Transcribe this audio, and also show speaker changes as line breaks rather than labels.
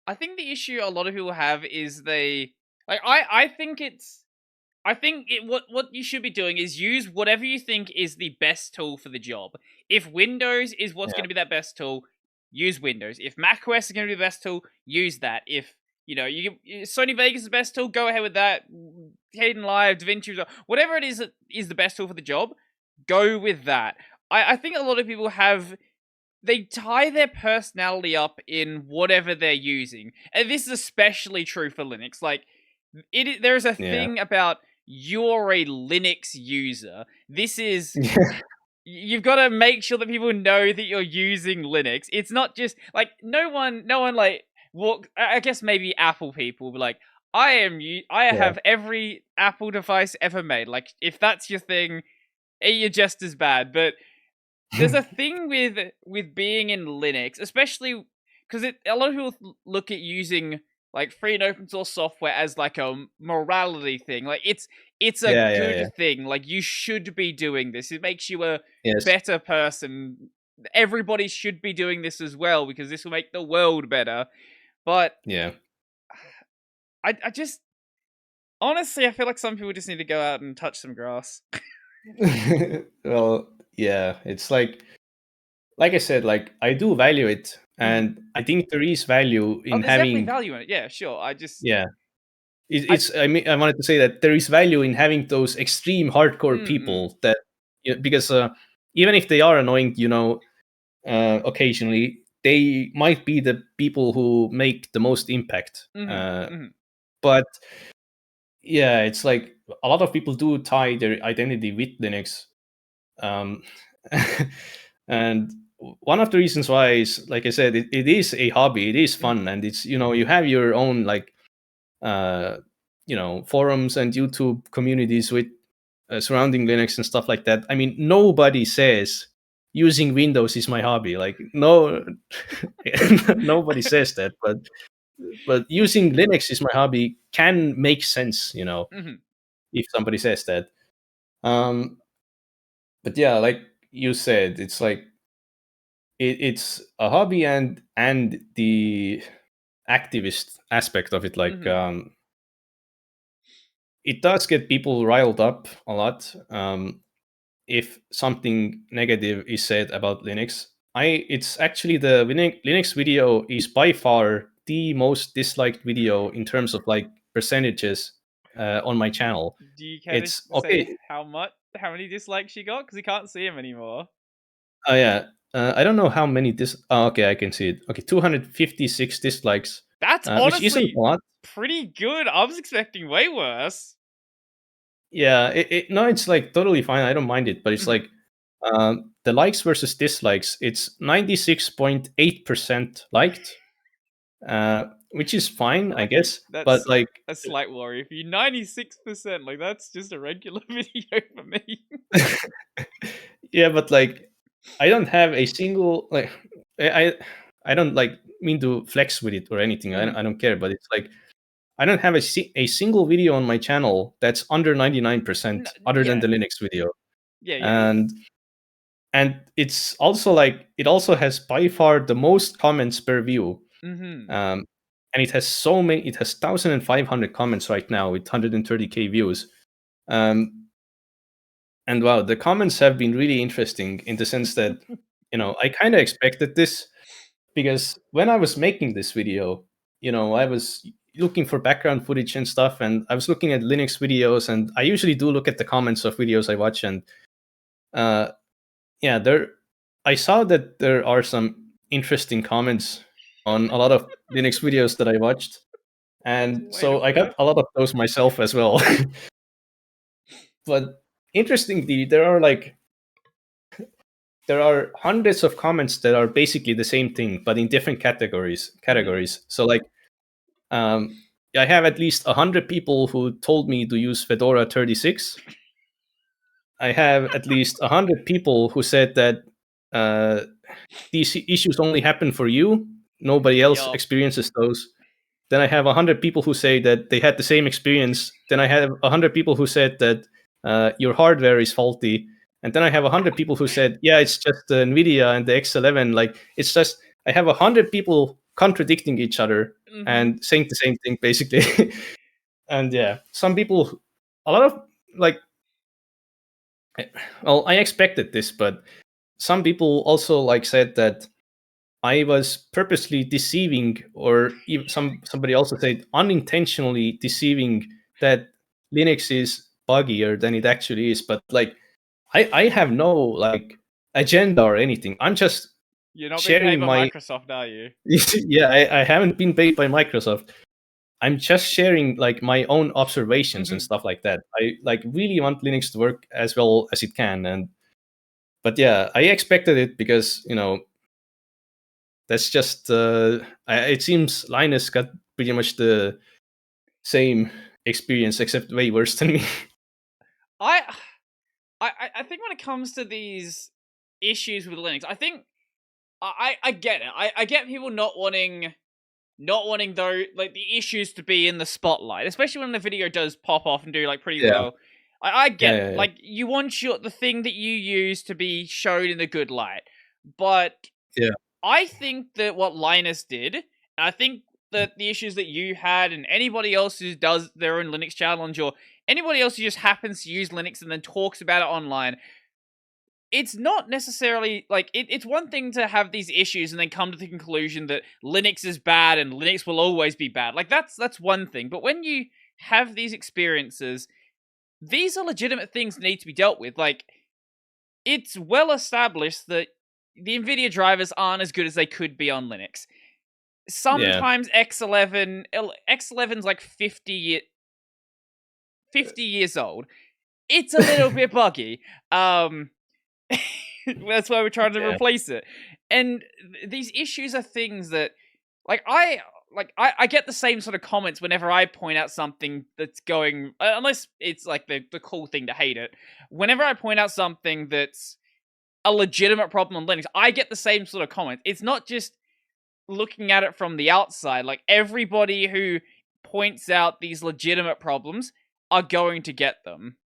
I think the issue a lot of people have is what you should be doing is use whatever you think is the best tool for the job. If Windows is what's
Yeah.
going to be that best tool, use Windows. If macOS is going to be the best tool, use that. If Sony Vegas is the best tool, go ahead with that. Hayden Live, DaVinci, whatever it is that is the best tool for the job, go with that. I think a lot of people they tie their personality up in whatever they're using, and this is especially true for Linux. Like, there's a
Yeah.
thing about you're a Linux user. This is you've got to make sure that people know that you're using Linux. It's not just like no one like I guess maybe Apple people will be like, I
Yeah.
have every Apple device ever made. Like, if that's your thing, you're just as bad. But there's a thing with being in Linux, especially because a lot of people look at using like free and open source software as like a morality thing. Like, it's a
Yeah.
good thing. Like, you should be doing this. It makes you a
Yes.
better person. Everybody should be doing this as well because this will make the world better. But
Yeah.
I just honestly, I feel like some people just need to go out and touch some grass.
Well, yeah, it's like I said, like I do value it, and I think there is value
Oh,
in
there's definitely
having.
value in it. Yeah, sure.
Yeah,
I
it's. I mean, I wanted to say that there is value in having those extreme hardcore
mm-mm.
people that, because even if they are annoying, occasionally they might be the people who make the most impact.
Mm-hmm. Mm-hmm.
But yeah, it's like a lot of people do tie their identity with Linux. Um, and one of the reasons why is, like I said, it is a hobby, it is fun, and it's, you have your own like forums and YouTube communities with surrounding Linux and stuff like that. I mean, nobody says using Windows is my hobby. Like, no, nobody says that. But using Linux is my hobby can make sense,
Mm-hmm.
if somebody says that. Um, but yeah, like you said, it's like it's a hobby, and the activist aspect of it, like
Mm-hmm.
it does get people riled up a lot. If something negative is said about Linux, it's actually the Linux video is by far the most disliked video in terms of like percentages on my channel.
Do you care to
It's
say
okay.
how many dislikes she got? Because we can't see him anymore.
Oh yeah, I don't know how many oh, okay, I can see it. Okay, 256 dislikes,
That's
which isn't a
honestly
lot.
pretty good. I was expecting way worse.
Yeah, no, it's like totally fine. I don't mind it, but it's
Mm-hmm.
like the likes versus dislikes. It's 96.8% liked, which is fine, I
Okay,
guess. But
that's
like,
a slight worry. If you 96%, like that's just a regular video for me.
yeah, but like, I don't have a single like, I I don't like mean to flex with it or anything.
Mm-hmm.
I don't care, but it's like I don't have a single video on my channel that's under 99% other than
Yeah,
the Linux video.
yeah.
And it's also like it also has by far the most comments per view.
Mm-hmm.
um, and it has so many. It has 1,500 comments right now with 130k views. And wow, the comments have been really interesting in the sense that I kind of expected this, because when I was making this video, I was looking for background footage and stuff, and I was looking at Linux videos, and I usually do look at the comments of videos I watch, and uh, yeah, I saw that there are some interesting comments on a lot of Linux videos that I watched, and
Way to
so I
put
got
it.
a lot of those myself as well. But interestingly, there are hundreds of comments that are basically the same thing, but in different categories.
Mm-hmm.
So like, I have at least 100 people who told me to use Fedora 36. I have at least 100 people who said that uh, these issues only happen for you. Nobody else
Yup.
experiences those. Then I have 100 people who say that they had the same experience. Then I have 100 people who said that your hardware is faulty. And then I have 100 people who said, yeah, it's just the NVIDIA and the X11. Like, it's just, I have 100 people contradicting each other.
Mhm.
and saying the same thing basically. And yeah, some people, a lot of like, well, I expected this, but some people also like said that I was purposely deceiving, or somebody also said unintentionally deceiving, that Linux is buggier than it actually is. But like, I have no like agenda or anything. I'm just
You're not being paid
sharing
by
my
Microsoft, are you?
yeah. I haven't been paid by Microsoft. I'm just sharing like my own observations and
Mhm.
stuff like that. I like really want Linux to work as well as it can, and but yeah, I expected it because that's just it seems Linus got pretty much the same experience except way worse than me.
I I think when it comes to these issues with Linux, I think I get it. I get people not wanting though like the issues to be in the spotlight, especially when the video does pop off and do like pretty
Yeah,
well. I
yeah,
get it.
yeah, yeah.
Like you want the thing that you use to be shown in a good light. But
Yeah.
I think that what Linus did, and I think that the issues that you had and anybody else who does their own Linux challenge or anybody else who just happens to use Linux and then talks about it online, it's not necessarily like it's one thing to have these issues and then come to the conclusion that Linux is bad and Linux will always be bad. Like that's one thing. But when you have these experiences, these are legitimate things that need to be dealt with. Like it's well established that the Nvidia drivers aren't as good as they could be on Linux.
Yeah.
Sometimes X11's like 50 years old. It's a little bit buggy. That's why we're trying to
Yeah.
replace it. And these issues are things that, I get the same sort of comments whenever I point out something that's going, unless it's like the cool thing to hate it. Whenever I point out something that's a legitimate problem on Linux, I get the same sort of comment. It's not just looking at it from the outside. Like everybody who points out these legitimate problems are going to get them.